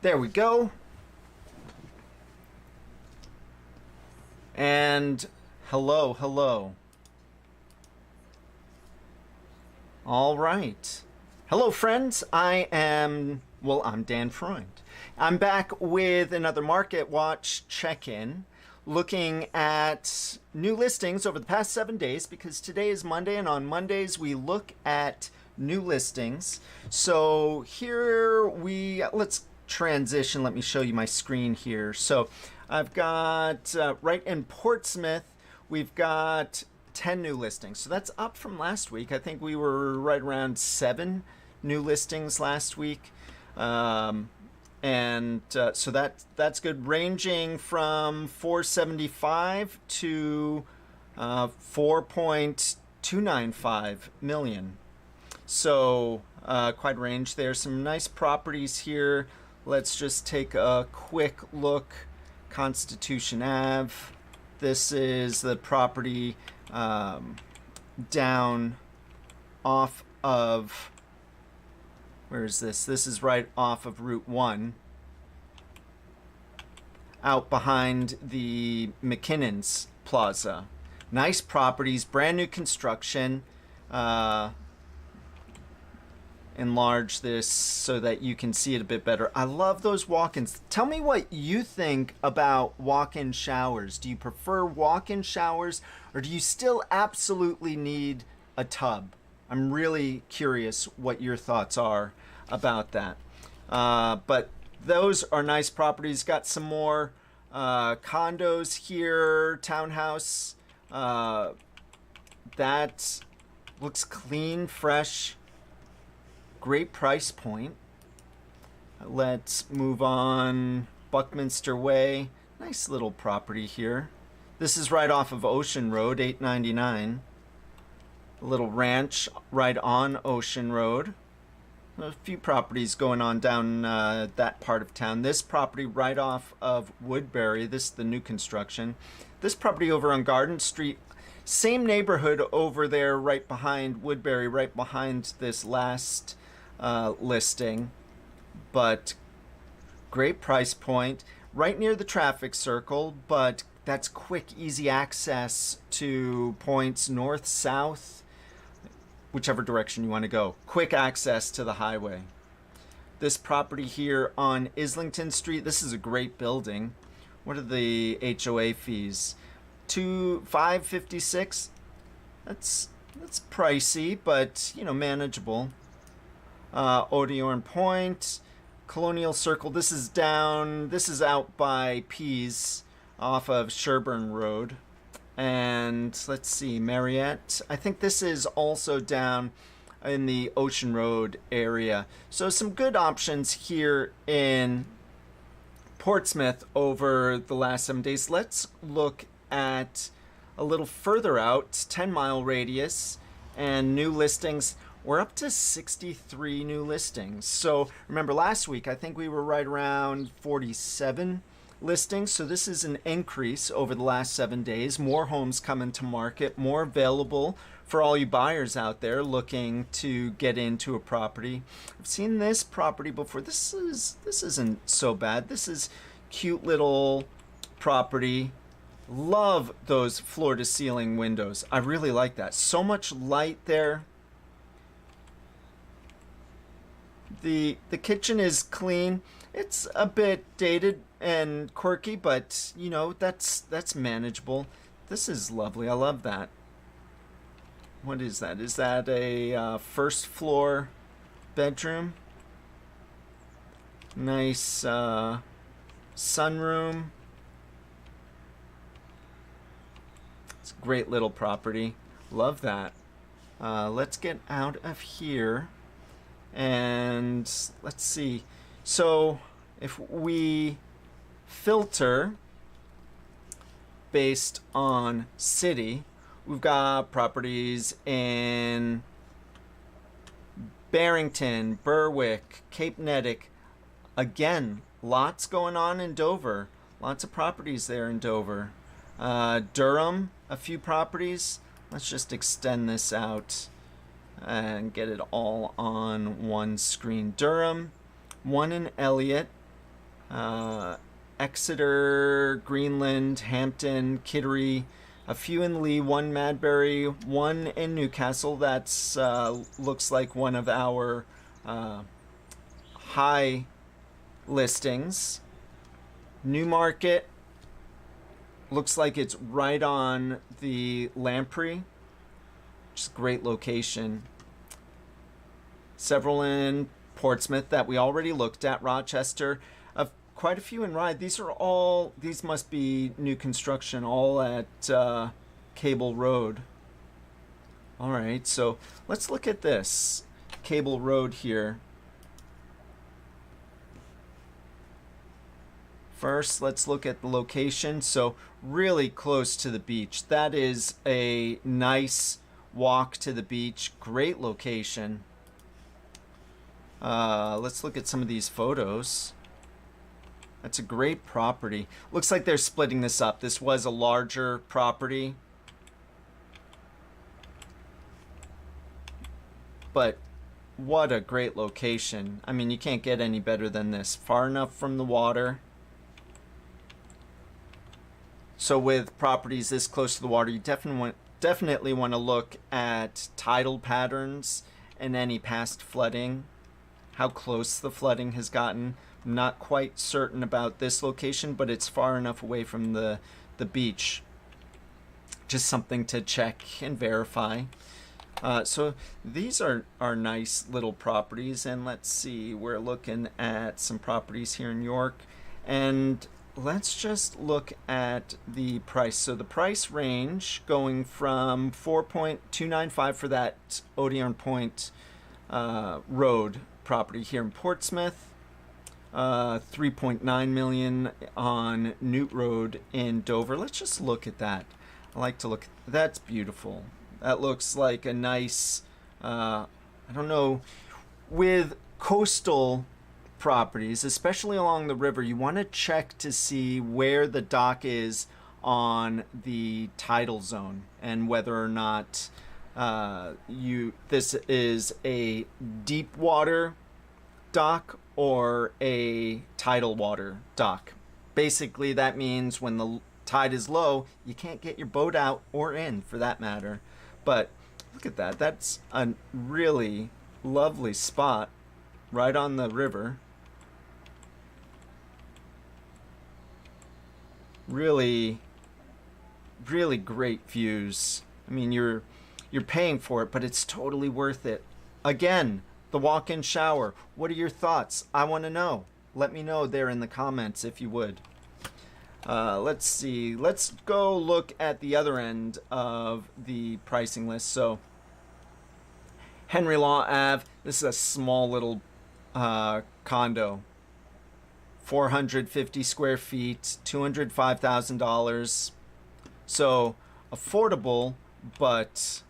There we go. And hello, hello. All right. Hello, friends. I'm Dan Freund. I'm back with another Market Watch check-in, looking at new listings over the past 7 days, because today is Monday, and on Mondays we look at new listings. So let's transition. Let me show you my screen here. So I've got, right in Portsmouth, we've got 10 new listings. So that's up from last week. I think we were right around 7 new listings last week. So that's good, ranging from 475 to 4.295 million. So quite a range there. Some nice properties here. Let's just take a quick look. Constitution Ave. This is the property down off of, where is this? This is right off of Route 1, out behind the McKinnon's Plaza. Nice properties, brand new construction. Enlarge this so that you can see it a bit better. I love those walk-ins. Tell me what you think about walk-in showers. Do you prefer walk-in showers, or do you still absolutely need a tub? I'm really curious what your thoughts are about that. But those are nice properties. Got some more condos here, townhouse. That looks clean, fresh. Great price point. Let's move on. Buckminster Way. Nice little property here. This is right off of Ocean Road, 899. A little ranch right on Ocean Road. A few properties going on down that part of town. This property right off of Woodbury. This is the new construction. This property over on Garden Street. Same neighborhood over there right behind Woodbury, right behind this last listing, but great price point, right near the traffic circle, but that's quick, easy access to points north, south, whichever direction you want to go. Quick access to the highway. This property here on Islington Street, this is a great building. What are the HOA fees? $556. That's pricey, but manageable. Odeon Point, Colonial Circle. This is out by Pease off of Sherburne Road. And let's see, Mariette. I think this is also down in the Ocean Road area. So some good options here in Portsmouth over the last 7 days. Let's look at a little further out, 10-mile radius, and new listings. We're up to 63 new listings. So remember last week, I think we were right around 47 listings. So this is an increase over the last 7 days. More homes coming to market, more available for all you buyers out there looking to get into a property. I've seen this property before. This isn't so bad. This is cute little property. Love those floor to ceiling windows. I really like that. So much light there. The kitchen is clean. It's a bit dated and quirky, but that's manageable. This is lovely. I love that. What is that? Is that a first floor bedroom? Nice sunroom. It's a great little property. Love that. Let's get out of here. And let's see. So if we filter based on city, we've got properties in Barrington, Berwick, Cape Nettic. Again, lots going on in Dover. Lots of properties there in Dover. Durham, a few properties. Let's just extend this out and get it all on one screen. Durham, one in Elliott, uh, Exeter, Greenland, Hampton, Kittery, a few in Lee, one Madbury, one in Newcastle. That's looks like one of our high listings. Newmarket looks like it's right on the Lamprey, which is a great location. Several in Portsmouth that we already looked at. Rochester, quite a few in Ryde. These must be new construction, all at Cable Road. All right, so let's look at this Cable Road here. First, let's look at the location. So really close to the beach. That is a nice walk to the beach. Great location. Let's look at some of these photos. That's a great property. Looks like they're splitting this up. This was a larger property. But what a great location. I mean, you can't get any better than this. Far enough from the water. So with properties this close to the water, you definitely want to look at tidal patterns and any past flooding. How close the flooding has gotten. I'm not quite certain about this location, but it's far enough away from the beach. Just something to check and verify. So these are nice little properties, and let's see, we're looking at some properties here in York, and let's just look at the price. So the price range going from 4.295 for that Odeon Point Road property here in Portsmouth, 3.9 million on Newt Road in Dover. Let's just look at that. I like to look. That's beautiful. That looks like a nice, I don't know, with coastal properties, especially along the river, you want to check to see where the dock is on the tidal zone and whether or not this is a deep water dock or a tidal water dock. Basically, that means when the tide is low, you can't get your boat out or in, for that matter. But look at that. That's a really lovely spot right on the river. Really, really great views. I mean, you're paying for it, but it's totally worth it. Again, the walk-in shower. What are your thoughts? I want to know. Let me know there in the comments if you would. Let's see. Let's go look at the other end of the pricing list. So, Henry Law Ave. This is a small little condo. 450 square feet, $205,000. So, affordable, but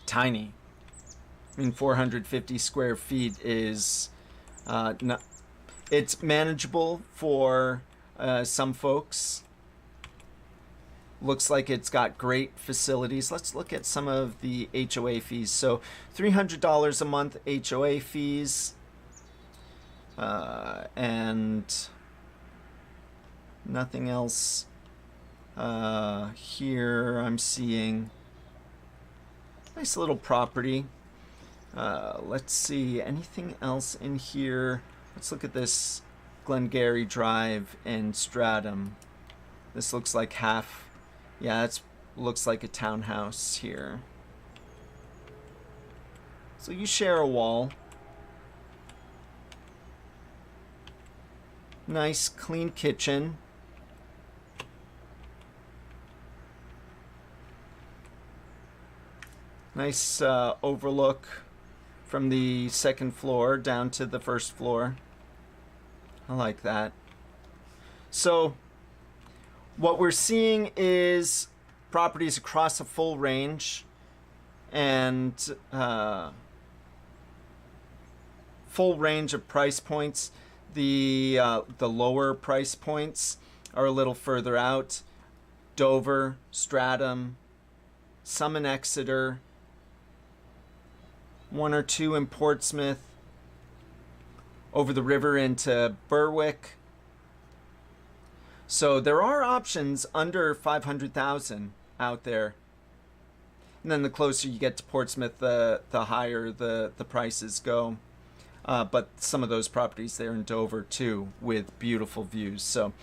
tiny. I mean, 450 square feet is not, it's manageable for some folks. Looks like it's got great facilities. Let's look at some of the HOA fees. So $300 a month HOA fees. And nothing else here I'm seeing. Nice little property. Let's see, anything else in here? Let's look at this Glengarry Drive in Stratham. This looks like half. Yeah, it looks like a townhouse here. So you share a wall. Nice clean kitchen. Nice overlook from the second floor down to the first floor. I like that. So what we're seeing is properties across a full range and full range of price points. The lower price points are a little further out. Dover, Stratham, some in Exeter, one or two in Portsmouth. over the river into Berwick. So there are options under 500,000 out there. And then the closer you get to Portsmouth, the higher the prices go. But some of those properties there in Dover too, with beautiful views. So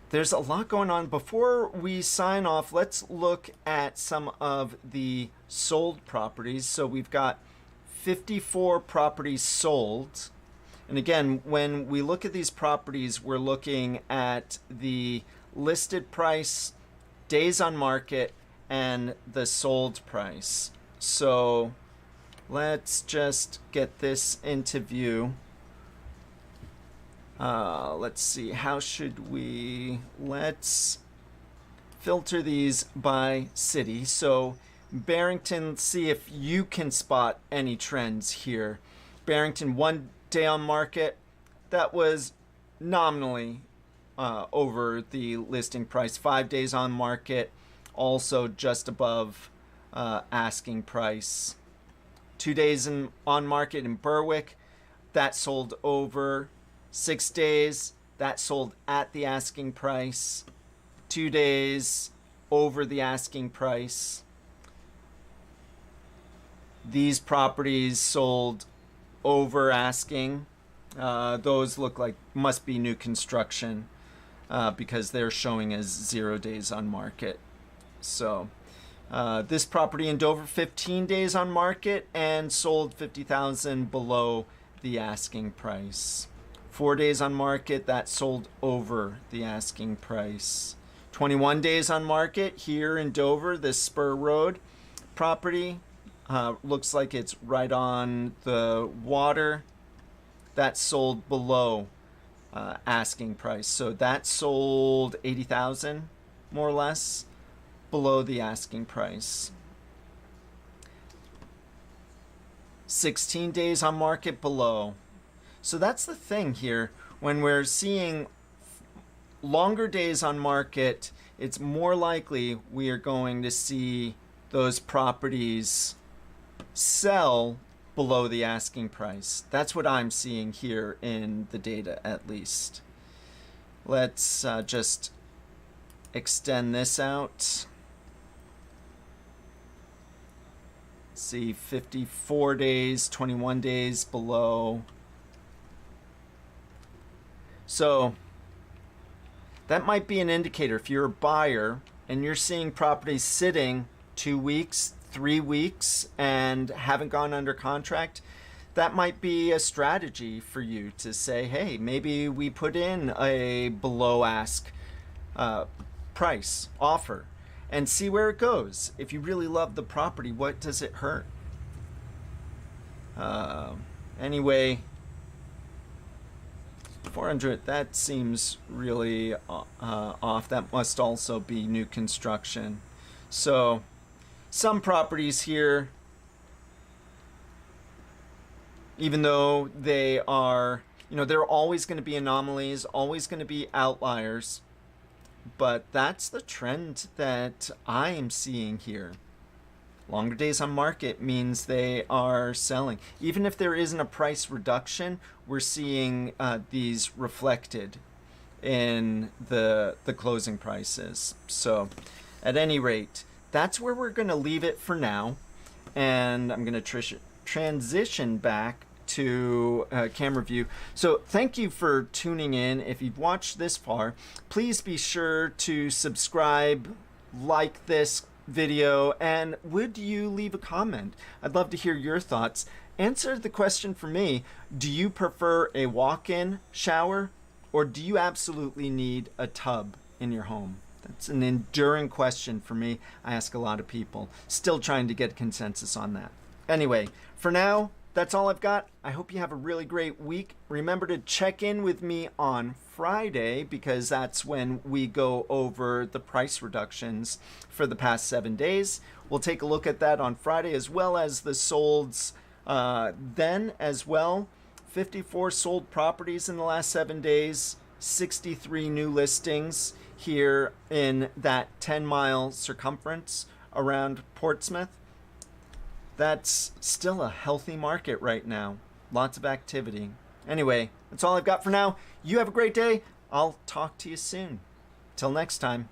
there's a lot going on. Before we sign off, let's look at some of the sold properties. So we've got 54 properties sold. And again, when we look at these properties, we're looking at the listed price, days on market, and the sold price. So let's just get this into view. Let's see, how should we, let's filter these by city. So Barrington, see if you can spot any trends here. Barrington, 1 day on market, that was nominally over the listing price. 5 days on market, also just above asking price. 2 days on market in Berwick, that sold over. 6 days, that sold at the asking price. 2 days over the asking price. These properties sold over asking. Those look like must be new construction because they're showing as 0 days on market. So this property in Dover, 15 days on market and sold 50,000 below the asking price. 4 days on market, that sold over the asking price. 21 days on market here in Dover, this Spur Road property. Looks like it's right on the water. That sold below asking price. So that sold 80,000 more or less below the asking price. 16 days on market below. So that's the thing here. When we're seeing longer days on market, it's more likely we are going to see those properties sell below the asking price. That's what I'm seeing here in the data, at least. Let's just extend this out. See, 54 days, 21 days below. So that might be an indicator. If you're a buyer and you're seeing properties sitting 2 weeks, 3 weeks, and haven't gone under contract, that might be a strategy for you to say, hey, maybe we put in a below ask price offer and see where it goes. If you really love the property, what does it hurt? Anyway, 400, that seems really off. That must also be new construction. So some properties here, even though they are, there are always going to be anomalies, always going to be outliers, but that's the trend that I am seeing here. Longer days on market means they are selling. Even if there isn't a price reduction, we're seeing these reflected in the closing prices. So at any rate, that's where we're going to leave it for now. And I'm going to transition back to camera view. So thank you for tuning in. If you've watched this far, please be sure to subscribe, like this video, and would you leave a comment? I'd love to hear your thoughts. Answer the question for me. Do you prefer a walk-in shower, or do you absolutely need a tub in your home? That's an enduring question for me. I ask a lot of people. Still trying to get consensus on that. Anyway, for now, that's all I've got. I hope you have a really great week. Remember to check in with me on Friday, because that's when we go over the price reductions for the past 7 days. We'll take a look at that on Friday, as well as the solds then as well. 54 sold properties in the last 7 days, 63 new listings here in that 10-mile circumference around Portsmouth. That's still a healthy market right now. Lots of activity. Anyway, that's all I've got for now. You have a great day. I'll talk to you soon. Till next time.